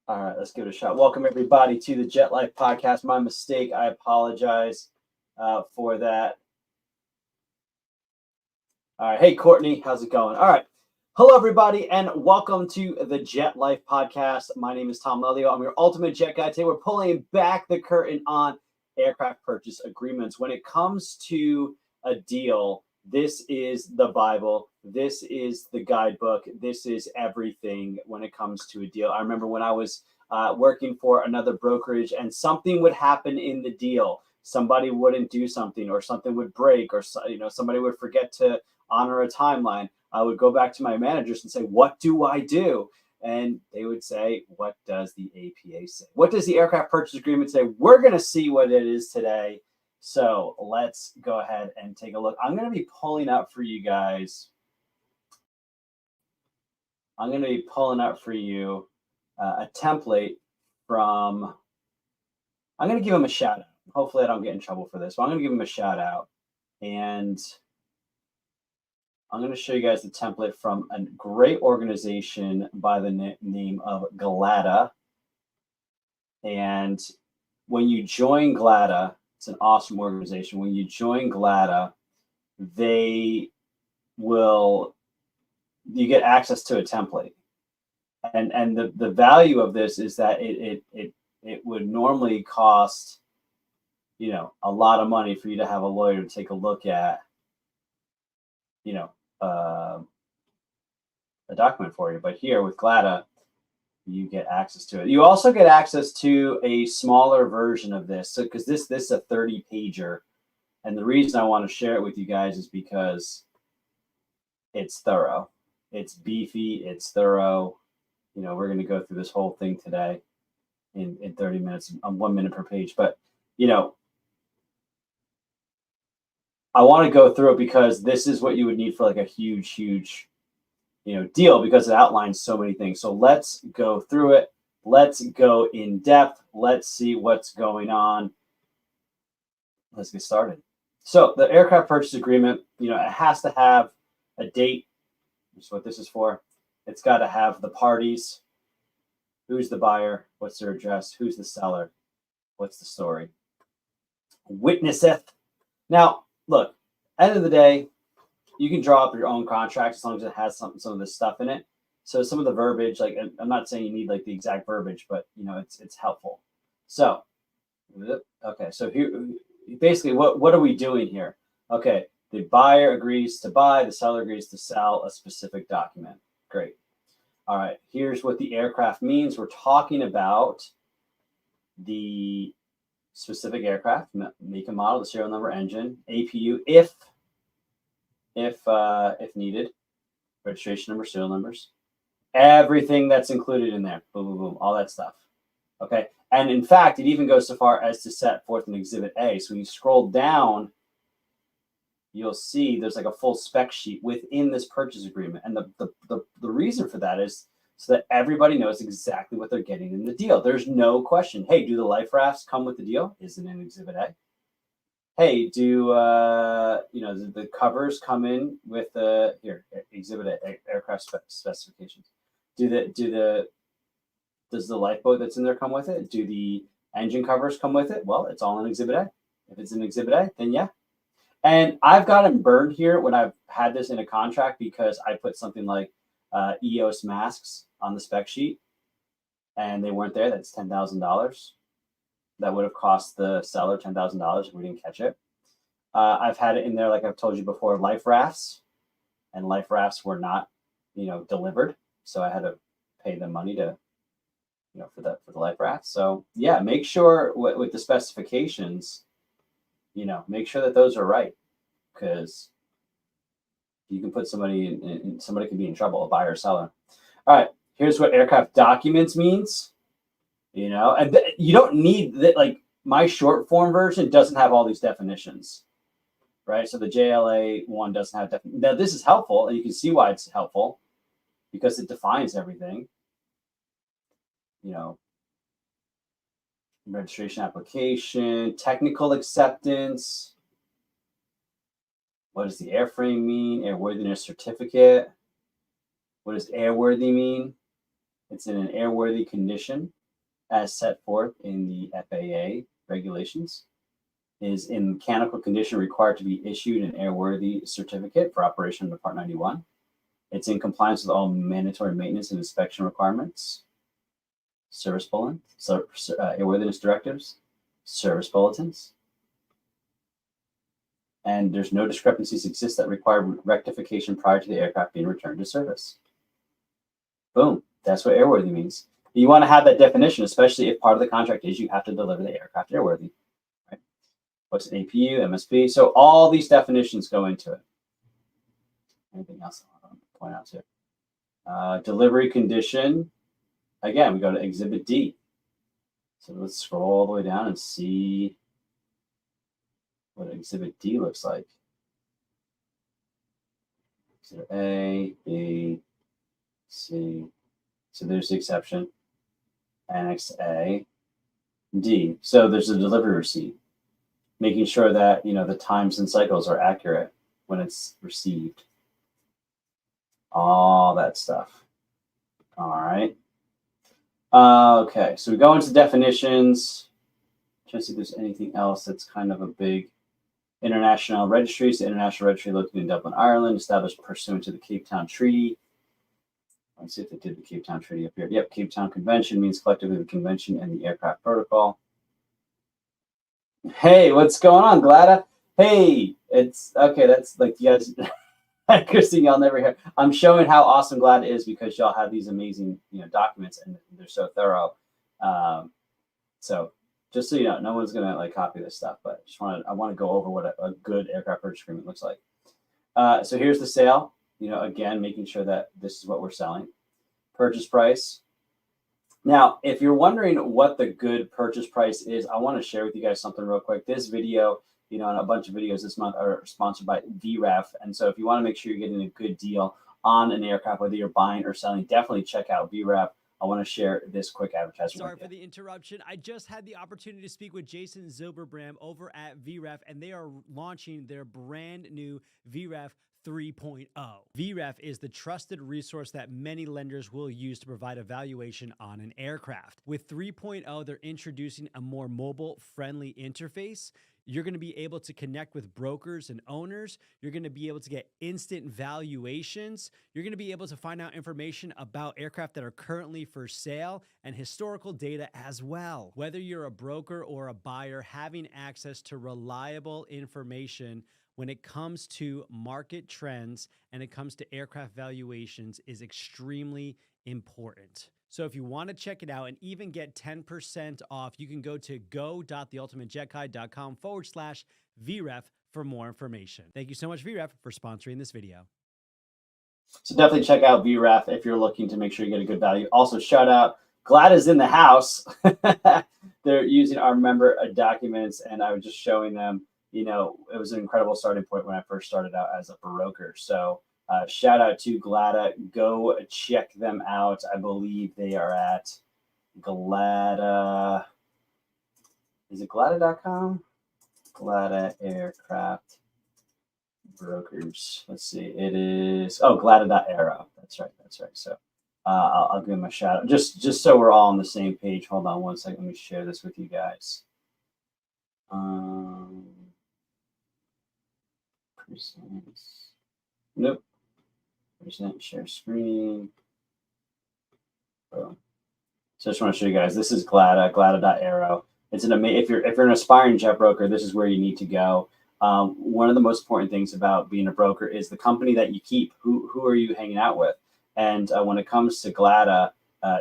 All right, let's give it a shot. Welcome everybody to the Jet Life Podcast. My mistake. I apologize for that. All right, hey Courtney, how's it going? All right, hello everybody, and welcome to the Jet Life Podcast. My name is Tom Lelio. I'm your ultimate jet guy. Today we're pulling back the curtain on aircraft purchase agreements. When it comes to a deal, this is the Bible. This is the guidebook. This is everything when it comes to a deal. I remember when I was working for another brokerage and something would happen in the deal. Somebody wouldn't do something, or something would break, or somebody would forget to honor a timeline. I would go back to my managers and say, what do I do? And they would say, what does the APA say? What does the aircraft purchase agreement say? We're going to see what it is today. So let's go ahead and take a look. I'm going to be pulling up for you guys. I'm going to be pulling up for you a template from, I'm going to give him a shout out. Hopefully I don't get in trouble for this, but I'm going to give him a shout out. And I'm going to show you guys the template from a great organization by the name of Glada. And when you join Glada, it's an awesome organization. When you join Glada, you get access to a template. And the value of this is that it would normally cost, a lot of money for you to have a lawyer to take a look at, a document for you. But here with Glada, you get access to it. You also get access to a smaller version of this. So because this is a 30 pager. And the reason I want to share it with you guys is because it's thorough. It's beefy, it's thorough. We're going to go through this whole thing today in 30 minutes, 1 minute per page. But, I want to go through it because this is what you would need for like a huge deal, because it outlines so many things. So let's go through it. Let's go in depth. Let's see what's going on. Let's get started. So the aircraft purchase agreement, it has to have a date. That's what this is for. It's got to have the parties. Who's the buyer? What's their address? Who's the seller? What's the story? Witnesseth. Now, look, end of the day, you can draw up your own contract as long as it has some of this stuff in it. So some of the verbiage, like, I'm not saying you need like the exact verbiage, but it's helpful. So, okay, so here, basically, what are we doing here? Okay, the buyer agrees to buy, the seller agrees to sell a specific document. Great. All right, here's what the aircraft means. We're talking about the specific aircraft, make and model, the serial number, engine, APU, if needed, registration number, serial numbers, everything that's included in there, boom, boom, boom, all that stuff. Okay, and in fact, it even goes so far as to set forth an Exhibit A. So when you scroll down, you'll see there's like a full spec sheet within this purchase agreement. And the reason for that is so that everybody knows exactly what they're getting in the deal. There's no question. Hey, do the life rafts come with the deal? Isn't an Exhibit A? Hey, do the covers come in with the Exhibit A, aircraft specifications? Does the lifeboat that's in there come with it? Do the engine covers come with it? Well, it's all in Exhibit A. If it's in Exhibit A, then yeah. And I've gotten burned here when I've had this in a contract because I put something like EOS masks on the spec sheet and they weren't there. That's $10,000. That would have cost the seller $10,000 if we didn't catch it. I've had it in there, like I've told you before, life rafts, and life rafts were not, delivered. So I had to pay them money to, for the life raft. So yeah, make sure with the specifications, make sure that those are right, because you can put somebody somebody can be in trouble, a buyer or seller. All right, here's what aircraft documents means. And you don't need that. Like my short form version doesn't have all these definitions, right? So the JLA one doesn't have now this is helpful, and you can see why it's helpful because it defines everything. Registration application, technical acceptance. What does the airframe mean? Airworthiness certificate. What does airworthy mean? It's in an airworthy condition as set forth in the FAA regulations. Is in mechanical condition required to be issued an airworthy certificate for operation under Part 91. It's in compliance with all mandatory maintenance and inspection requirements, service bulletin, airworthiness directives, service bulletins, and there's no discrepancies exist that require rectification prior to the aircraft being returned to service. Boom. That's what airworthy means. You want to have that definition, especially if part of the contract is you have to deliver the aircraft airworthy. Right? What's an APU, MSP? So all these definitions go into it. Anything else I want to point out here? Delivery condition. Again, we go to Exhibit D. So let's scroll all the way down and see what Exhibit D looks like. Exhibit A, B, C. So there's the exception. Annex A, D. So there's a delivery receipt, making sure that the times and cycles are accurate when it's received. All that stuff. All right. Okay, so we go into definitions. Trying to see if there's anything else that's kind of a big international registry. So international registry located in Dublin, Ireland, established pursuant to the Cape Town Treaty. Let's see if they did the Cape Town Treaty up here. Yep, Cape Town Convention means collectively the convention and the aircraft protocol. Hey, what's going on, Glada? Hey, it's okay. That's like you guys. Christine, y'all never hear. I'm showing how awesome Glad is because y'all have these amazing, documents and they're so thorough. So just so you know, no one's gonna like copy this stuff, but I want to go over what a good aircraft purchase agreement looks like. So here's the sale. Again, making sure that this is what we're selling. Purchase price. Now, if you're wondering what the good purchase price is, I want to share with you guys something real quick. This video, and a bunch of videos this month are sponsored by VREF. And so if you want to make sure you're getting a good deal on an aircraft, whether you're buying or selling, definitely check out VREF. I want to share this quick advertisement. Sorry for the interruption. I just had the opportunity to speak with Jason Zilberbrand over at VREF, and they are launching their brand new VREF 3.0. VREF is the trusted resource that many lenders will use to provide a valuation on an aircraft. With 3.0, they're introducing a more mobile-friendly interface. You're going to be able to connect with brokers and owners. You're going to be able to get instant valuations. You're going to be able to find out information about aircraft that are currently for sale and historical data as well. Whether you're a broker or a buyer, having access to reliable information when it comes to market trends and it comes to aircraft valuations is extremely important. So if you want to check it out and even get 10% off, you can go to go.theultimatejetguide.com/VREF for more information. Thank you so much, VREF, for sponsoring this video. So definitely check out VREF if you're looking to make sure you get a good value. Also, shout out, Glad is in the house. They're using our member documents, and I was just showing them, it was an incredible starting point when I first started out as a broker. So shout out to Glada. Go check them out. I believe they are at Glada. Is it Glada.com? Glada Aircraft Brokers. Let's see. It is Glada.aero. That's right. So I'll give them a shout out. Just so we're all on the same page. Hold on one second. Let me share this with you guys. Nope. Present, share screen. Boom. So I just want to show you guys. This is Glada.aero. It's if you're an aspiring jet broker, this is where you need to go. One of the most important things about being a broker is the company that you keep. Who are you hanging out with? And when it comes to Glada,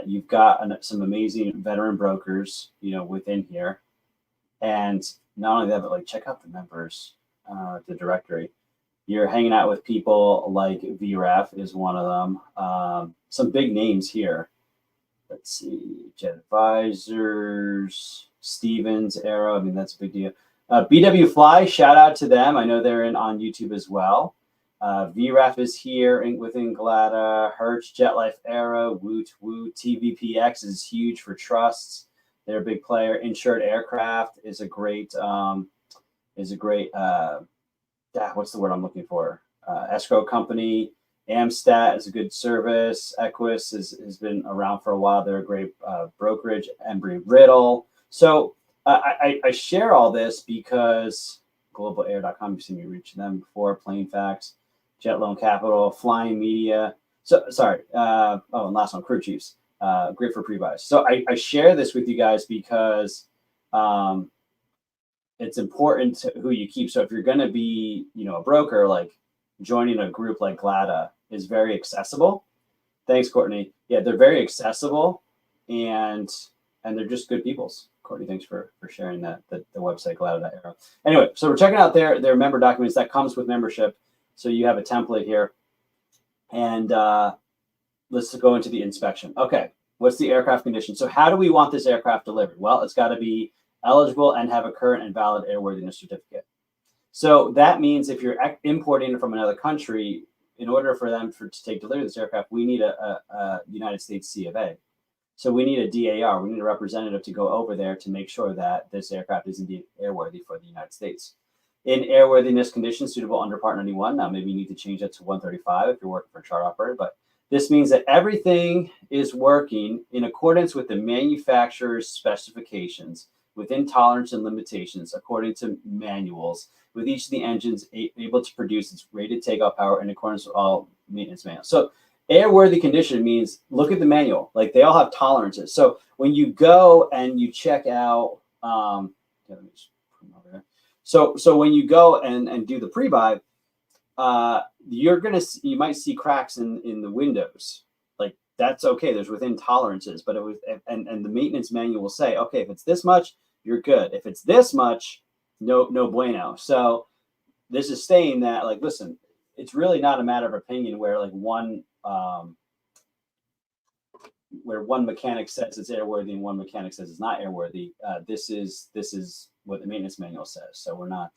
you've got some amazing veteran brokers, within here. And not only that, but like check out the members, the directory. You're hanging out with people like VREF is one of them. Some big names here. Let's see, Jet Advisors, Stevens, Aero. I mean, that's a big deal. BW Fly, shout out to them. I know they're on YouTube as well. VREF is here within Glada. Hertz, Jet Life, Aero, Woot Woot. TVPX is huge for trusts. They're a big player. Insured Aircraft is a great what's the word I'm looking for? Escrow company. Amstat is a good service. Equus has been around for a while. They're a great brokerage. Embry-Riddle. So I share all this because globalair.com, you've seen me reach them before. Plain Facts, Jet Loan Capital, Flying Media. So sorry. And last one, Crew Chiefs. Great for pre-buys. So I share this with you guys because it's important to who you keep. So if you're going to be, a broker, like joining a group like Glada is very accessible. Thanks, Courtney. Yeah, they're very accessible, and they're just good peoples. Courtney, thanks for sharing that the website Glada.arrow. Anyway, so we're checking out their member documents that comes with membership. So you have a template here, and let's go into the inspection. Okay, what's the aircraft condition? So how do we want this aircraft delivered? Well, it's got to be eligible and have a current and valid airworthiness certificate. So that means if you're importing it from another country, in order for them to take delivery of this aircraft, we need a United States C of A. So we need a DAR. We need a representative to go over there to make sure that this aircraft is indeed airworthy for the United States. In airworthiness conditions suitable under Part 91, now maybe you need to change that to 135 if you're working for a charter operator, but this means that everything is working in accordance with the manufacturer's specifications within tolerance and limitations according to manuals, with each of the engines able to produce its rated takeoff power in accordance with all maintenance manuals. So airworthy condition means look at the manual, like they all have tolerances. So when you go and you check out, let me just put them over there. So when you go and do the pre-buy, you might see cracks in the windows. Like that's okay. There's within tolerances, but it was and the maintenance manual will say, okay, if it's this much, you're good. If it's this much, no bueno. So this is saying that, like, listen, it's really not a matter of opinion where like one mechanic says it's airworthy and one mechanic says it's not airworthy. This is what the maintenance manual says. So we're not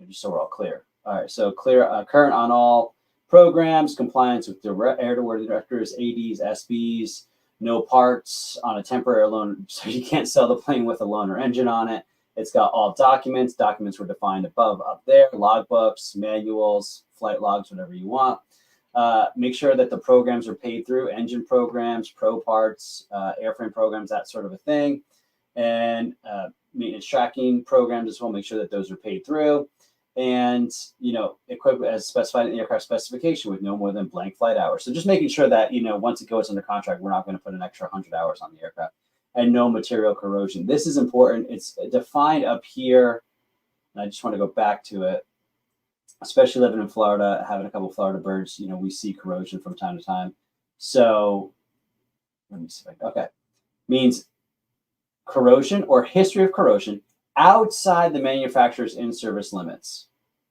just so we're all clear. All right, so clear, current on all programs, compliance with airworthy directives, ADs, SBs, no parts on a temporary loan, so you can't sell the plane with a loaner engine on it. It's got all documents. Documents were defined above, up there, logbooks, manuals, flight logs, whatever you want. Make sure that the programs are paid through, engine programs, pro parts, airframe programs, that sort of a thing. And maintenance tracking programs as well, make sure that those are paid through. And, equipped as specified in the aircraft specification with no more than blank flight hours. So just making sure that, once it goes under contract, we're not going to put an extra 100 hours on the aircraft, and no material corrosion. This is important. It's defined up here. And I just want to go back to it, especially living in Florida, having a couple of Florida birds, we see corrosion from time to time. So let me see. Okay. Means corrosion or history of corrosion outside the manufacturer's in-service limits.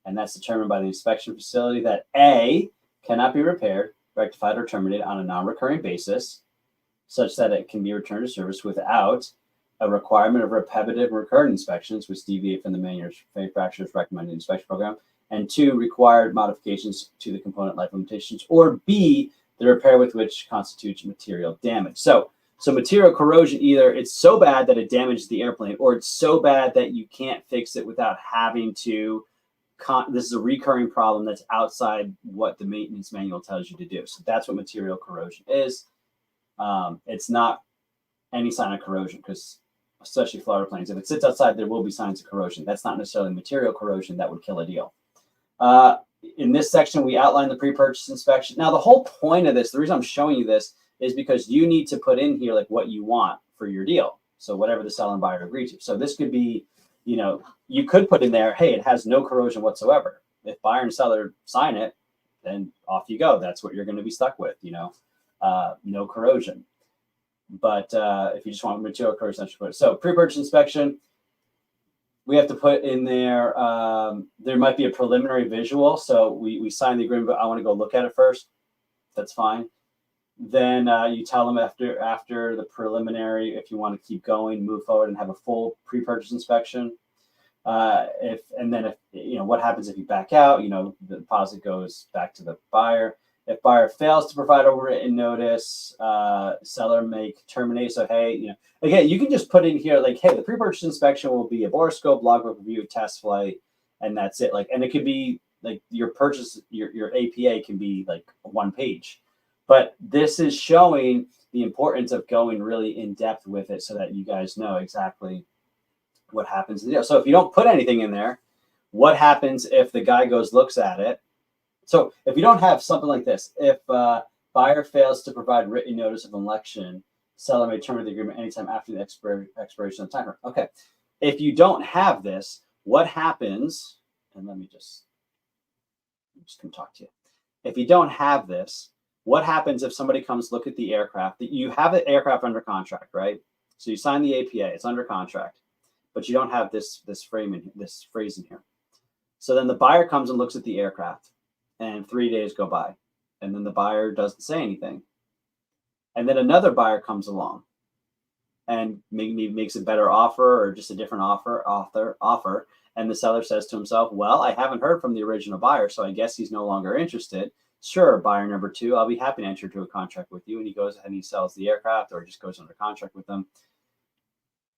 And that's determined by the inspection facility that A, cannot be repaired, rectified, or terminated on a non-recurring basis, such that it can be returned to service without a requirement of repetitive recurrent inspections, which deviate from the manufacturer's recommended inspection program, and 2, required modifications to the component life limitations, or B, the repair with which constitutes material damage. So material corrosion, either it's so bad that it damages the airplane, or it's so bad that you can't fix it without having to. This is a recurring problem that's outside what the maintenance manual tells you to do. So that's what material corrosion is. It's not any sign of corrosion, because especially Florida planes, if it sits outside, there will be signs of corrosion. That's not necessarily material corrosion that would kill a deal. In this section, we outline the pre-purchase inspection. Now, the whole point of this, the reason I'm showing you this, is because you need to put in here like what you want for your deal. So whatever the seller and buyer agree to. So this could be, you could put in there, hey, it has no corrosion whatsoever. If buyer and seller sign it, then off you go. That's what you're going to be stuck with, no corrosion. But if you just want material corrosion, that's what. So pre-purchase inspection, we have to put in there, there might be a preliminary visual. So we sign the agreement, but I want to go look at it first. That's fine. Then you tell them after the preliminary, if you want to keep going, move forward and have a full pre-purchase inspection. If what happens if you back out, the deposit goes back to the buyer. If buyer fails to provide a written notice, seller may terminate. So, hey, again, you can just put in here like, hey, the pre-purchase inspection will be a borescope, logbook review, test flight, and that's it. Like, and it could be like your purchase, your APA can be like one page, but this is showing the importance of going really in depth with it so that you guys know exactly what happens in the deal. So if you don't put anything in there, what happens if the guy looks at it? So if you don't have something like this, if buyer fails to provide written notice of election, seller may terminate the agreement anytime after the expiration of the time. Okay. If you don't have this, what happens? And let me just come talk to you. If you don't have this, what happens if somebody comes look at the aircraft? You have the aircraft under contract, right? So you sign the APA, it's under contract, but you don't have this phrase in here. So then the buyer comes and looks at the aircraft, and 3 days go by, and then the buyer doesn't say anything, and then another buyer comes along and makes a better offer or just a different offer, and the seller says to himself, well, I haven't heard from the original buyer, so I guess he's no longer interested. Sure, buyer number two, I'll be happy to enter into a contract with you. And he goes ahead and he sells the aircraft or just goes under contract with them.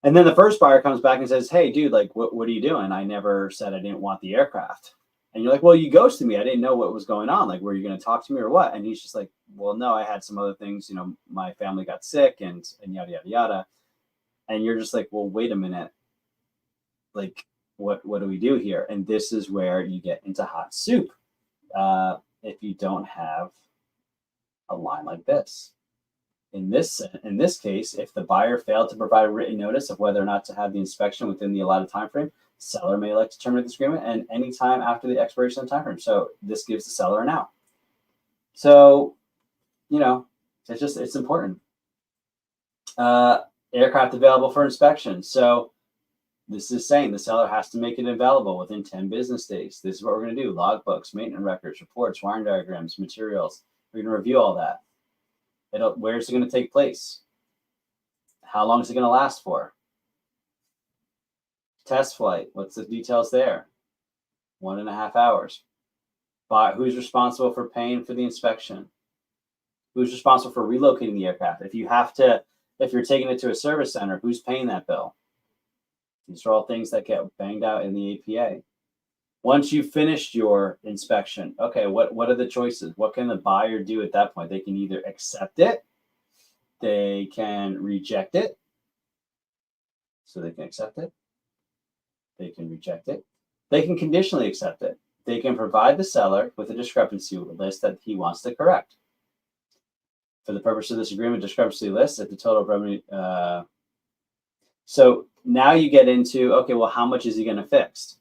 And then the first buyer comes back and says, hey, dude, like, what are you doing? I never said I didn't want the aircraft. And you're like, well, you ghosted me. I didn't know what was going on. Like, were you going to talk to me or what? And he's just like, well, no, I had some other things. You know, my family got sick and yada, yada, yada. And you're just like, well, wait a minute. Like, what do we do here? And this is where you get into hot soup. If you don't have a line like this. In this case, if the buyer failed to provide a written notice of whether or not to have the inspection within the allotted time frame, seller may elect to terminate this agreement and any time after the expiration of the time frame. So this gives the seller an out. So, you know, it's important. Aircraft available for inspection. So this is saying the seller has to make it available within 10 business days. This is what we're going to do. Logbooks, maintenance records, reports, wiring diagrams, materials. We're going to review all that. Where's it going to take place? How long is it going to last for? Test flight. What's the details there? 1.5 hours. Who's responsible for paying for the inspection? Who's responsible for relocating the aircraft? If you're taking it to a service center, who's paying that bill? These are all things that get banged out in the APA. Once you've finished your inspection, okay, what are the choices? What can the buyer do at that point? They can either accept it, they can reject it. So they can accept it, they can reject it, they can conditionally accept it. They can provide the seller with a discrepancy list that he wants to correct. For the purpose of this agreement, discrepancy list at the total revenue. So now you get into, okay, well, how much is he going to fix?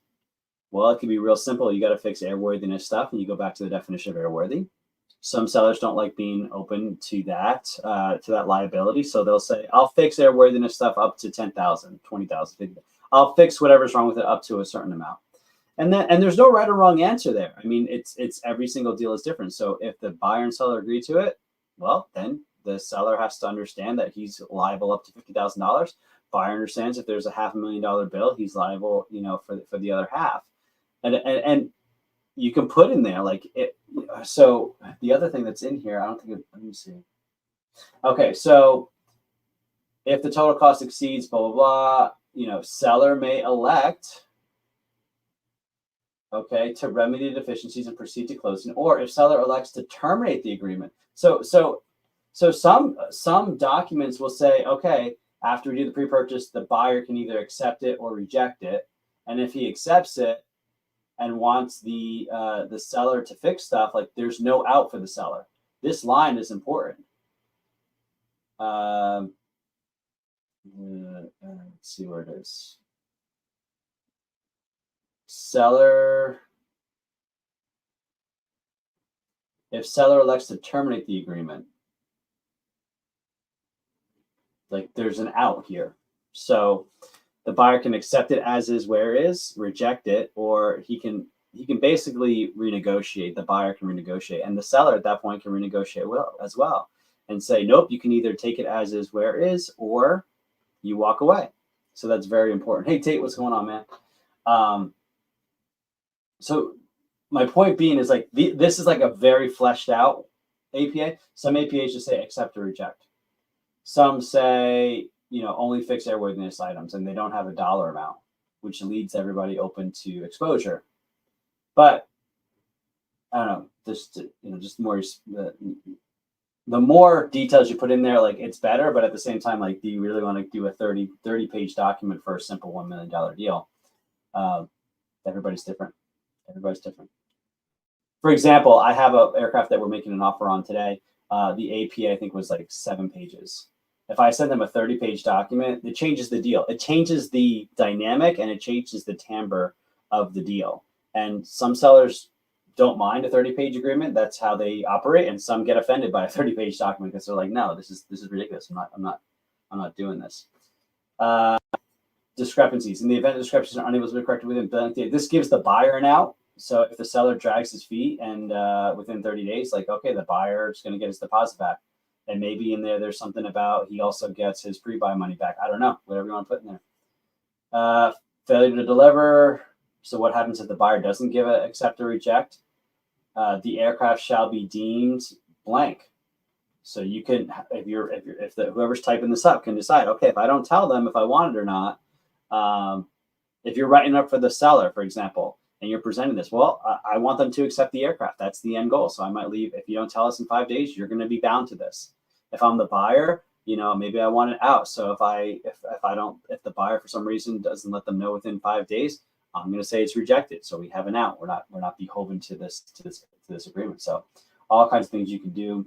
Well, it can be real simple. You got to fix airworthiness stuff, and you go back to the definition of airworthy. Some sellers don't like being open to that liability, so they'll say, "I'll fix airworthiness stuff up to 10,000, 20,000, 50,000. I'll fix whatever's wrong with it up to a certain amount." And there's no right or wrong answer there. I mean, it's every single deal is different. So if the buyer and seller agree to it, well, then the seller has to understand that he's liable up to $50,000. Buyer understands if there's a $500,000 bill, he's liable, for the other half. And you can put in there like it. So the other thing that's in here, I don't think let me see. Okay, so if the total cost exceeds blah blah blah, seller may elect, okay, to remedy the deficiencies and proceed to closing, or if seller elects to terminate the agreement. So some documents will say, okay, after we do the pre-purchase, the buyer can either accept it or reject it, and if he accepts it and wants the seller to fix stuff, like there's no out for the seller. This line is important. Let's see where it is. Seller, if seller elects to terminate the agreement, like there's an out here. So the buyer can accept it as is where it is, reject it, or he can basically renegotiate. The buyer can renegotiate, and the seller at that point can renegotiate as well and say, nope, you can either take it as is where it is, or you walk away. So that's very important. Hey, Tate, what's going on, man? So my point being is like this is like a very fleshed out APA. Some APAs just say accept or reject. Some say, only fix airworthiness items, and they don't have a dollar amount, which leads everybody open to exposure. But I don't know, just more the more details you put in there, like it's better. But at the same time, like, do you really want to do a 30 page document for a simple $1 million deal? Everybody's different. Everybody's different. For example, I have an aircraft that we're making an offer on today. The APA, I think, was like 7 pages. If I send them a 30 page document, it changes the deal. It changes the dynamic and it changes the timbre of the deal. And some sellers don't mind a 30 page agreement. That's how they operate. And some get offended by a 30 page document because they're like, no, this is ridiculous. I'm not doing this. Discrepancies. In the event discrepancies are unable to be corrected within billing date, this gives the buyer an out. So if the seller drags his feet and within 30 days, like, okay, the buyer is going to get his deposit back. And maybe in there's something about he also gets his pre-buy money back. I don't know, whatever you want to put in there. Failure to deliver. So what happens if the buyer doesn't give it, accept or reject? The aircraft shall be deemed blank. So you can, whoever's typing this up can decide, okay, if I don't tell them if I want it or not, if you're writing up for the seller, for example, and you're presenting this, well, I want them to accept the aircraft. That's the end goal. So I might leave. If you don't tell us in 5 days, you're going to be bound to this. If I'm the buyer, maybe I want it out. So if the buyer for some reason doesn't let them know within 5 days, I'm going to say it's rejected. So we have an out. We're not beholden to this agreement. So all kinds of things you can do.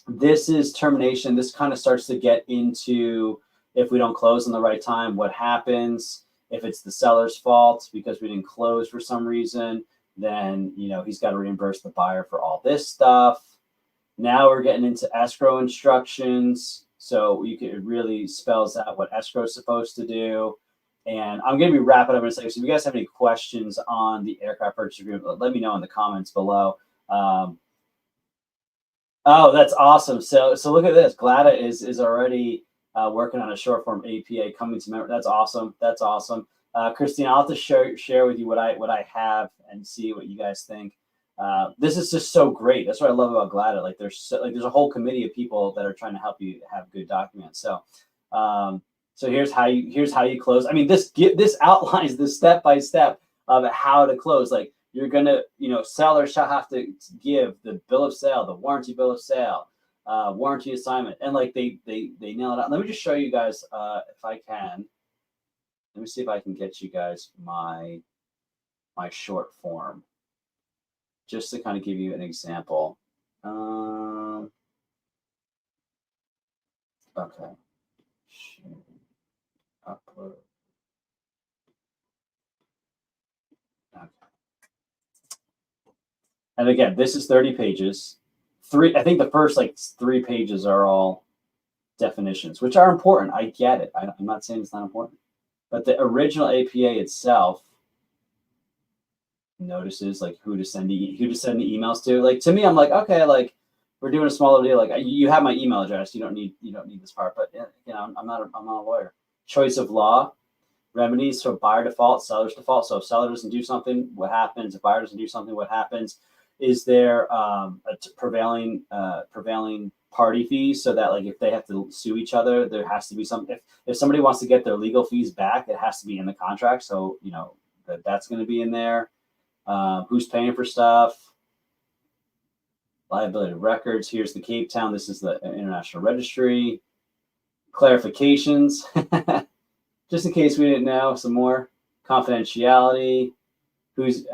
This is termination. This kind of starts to get into, if we don't close in the right time, what happens? If it's the seller's fault because we didn't close for some reason, then he's got to reimburse the buyer for all this stuff. Now we're getting into escrow instructions. So it really spells out what escrow is supposed to do. And I'm going to be wrapping up in a second. So if you guys have any questions on the aircraft purchase agreement, let me know in the comments below. Oh, that's awesome. So look at this. Glada is already working on a short form APA coming to memory. That's awesome. That's awesome. Christine, I'll have to share with you what I have and see what you guys think. This is just so great. That's what I love about Glada. Like there's a whole committee of people that are trying to help you have good documents. So here's how you close. I mean, this outlines the step by step of how to close. Like you're gonna, seller shall have to give the bill of sale, the warranty bill of sale, warranty assignment, and like they nail it out. Let me just show you guys if I can. Let me see if I can get you guys my short form, just to kind of give you an example. Okay. Upload. Okay. And again, this is 30 pages. I think the first 3 pages are all definitions, which are important. I get it. I'm not saying it's not important. But the original APA itself notices like who to send the emails to. Like to me, I'm like, okay, like we're doing a smaller deal. Like you have my email address. You don't need this part. But I'm not a lawyer. Choice of law, remedies. So buyer default, seller's default. So if seller doesn't do something, what happens? If buyer doesn't do something, what happens? Is there a prevailing party fees, so that like if they have to sue each other, there has to be some. If somebody wants to get their legal fees back, it has to be in the contract. So that's going to be in there. Who's paying for stuff? Liability records. Here's the Cape Town. This is the International Registry. Clarifications, just in case we didn't know. Some more confidentiality.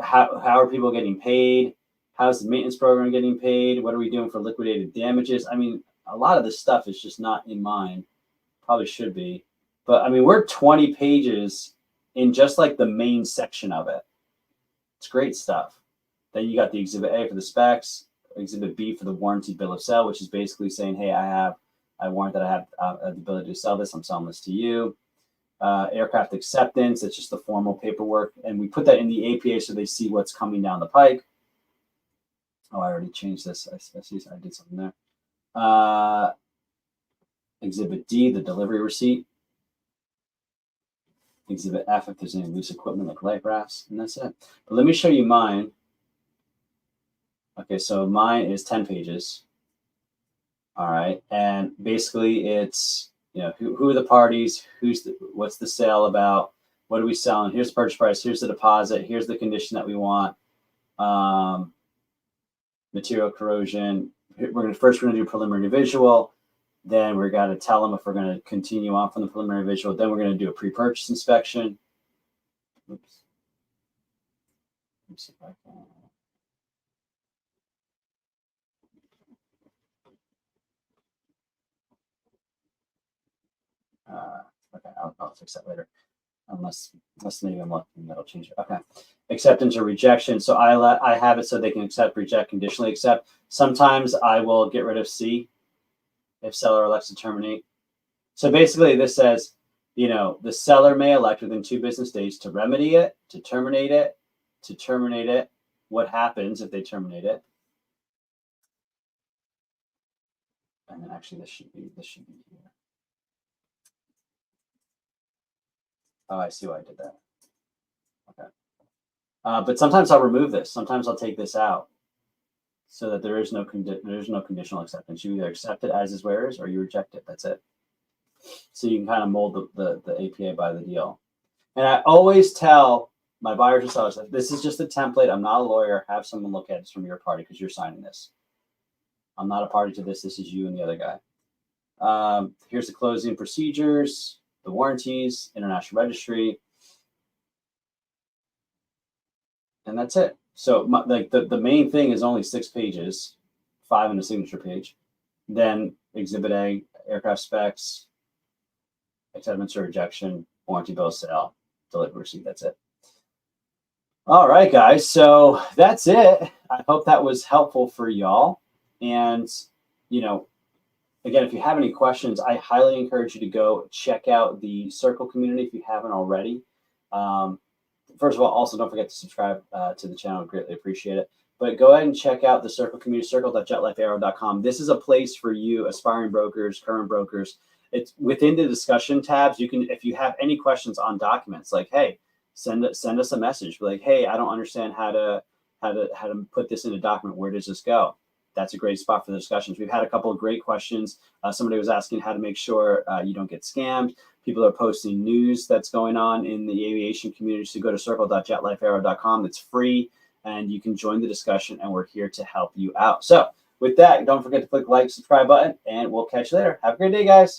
How are people getting paid? How's the maintenance program getting paid? What are we doing for liquidated damages? I mean, a lot of this stuff is just not in mine. Probably should be. But I mean, we're 20 pages in just like the main section of it. It's great stuff. Then you got the Exhibit A for the specs, Exhibit B for the warranty bill of sale, which is basically saying, hey, I warrant that I have the ability to sell this. I'm selling this to you. Aircraft acceptance. It's just the formal paperwork. And we put that in the APA so they see what's coming down the pike. Oh, I already changed this. I see. I did something there. Exhibit D, the delivery receipt. Exhibit F, if there's any loose equipment like light rafts, and that's it. But let me show you mine. Okay, so mine is 10 pages. All right, and basically it's who are the parties, what's the sale about, what are we selling? Here's the purchase price. Here's the deposit. Here's the condition that we want. material corrosion. We're gonna do preliminary visual. Then we're gonna tell them if we're gonna continue on from the preliminary visual. Then we're gonna do a pre-purchase inspection. Oops. Let me see if I can. Okay, I'll fix that later. Unless maybe I'm lucky, that'll change it. Okay, acceptance or rejection. So I have it so they can accept, reject, conditionally accept. Sometimes I will get rid of C if seller elects to terminate. So basically, this says, the seller may elect within 2 business days to remedy it, to terminate it, What happens if they terminate it? And then actually, this should be here. Oh, I see why I did that. Okay. But sometimes I'll remove this. Sometimes I'll take this out so that there is no conditional acceptance. You either accept it as is where is, or you reject it. That's it. So you can kind of mold the APA by the deal. And I always tell my buyers and sellers that this is just a template. I'm not a lawyer. Have someone look at it from your party because you're signing this. I'm not a party to this. This is you and the other guy. Here's the closing procedures, the warranties, international registry. And that's it. So the main thing is only 6 pages, 5 in the signature page. Then Exhibit A, aircraft specs, acceptance or rejection, warranty bill of sale, delivery receipt. That's it. All right, guys. So that's it. I hope that was helpful for y'all. And, again, if you have any questions, I highly encourage you to go check out the Circle community if you haven't already. First of all, also don't forget to subscribe to the channel. Greatly appreciate it. But go ahead and check out the Circle community, circle.jetlifearrow.com. This is a place for you, aspiring brokers, current brokers. It's within the discussion tabs. You can, if you have any questions on documents, like, hey, send us a message. Be like, hey, I don't understand how to put this in a document. Where does this go? That's a great spot for the discussions. We've had a couple of great questions. Somebody was asking how to make sure you don't get scammed. People are posting news that's going on in the aviation community. So go to circle.jetlifearrow.com. It's free, and you can join the discussion, and we're here to help you out. So with that, don't forget to click the like, subscribe button, and we'll catch you later. Have a great day, guys.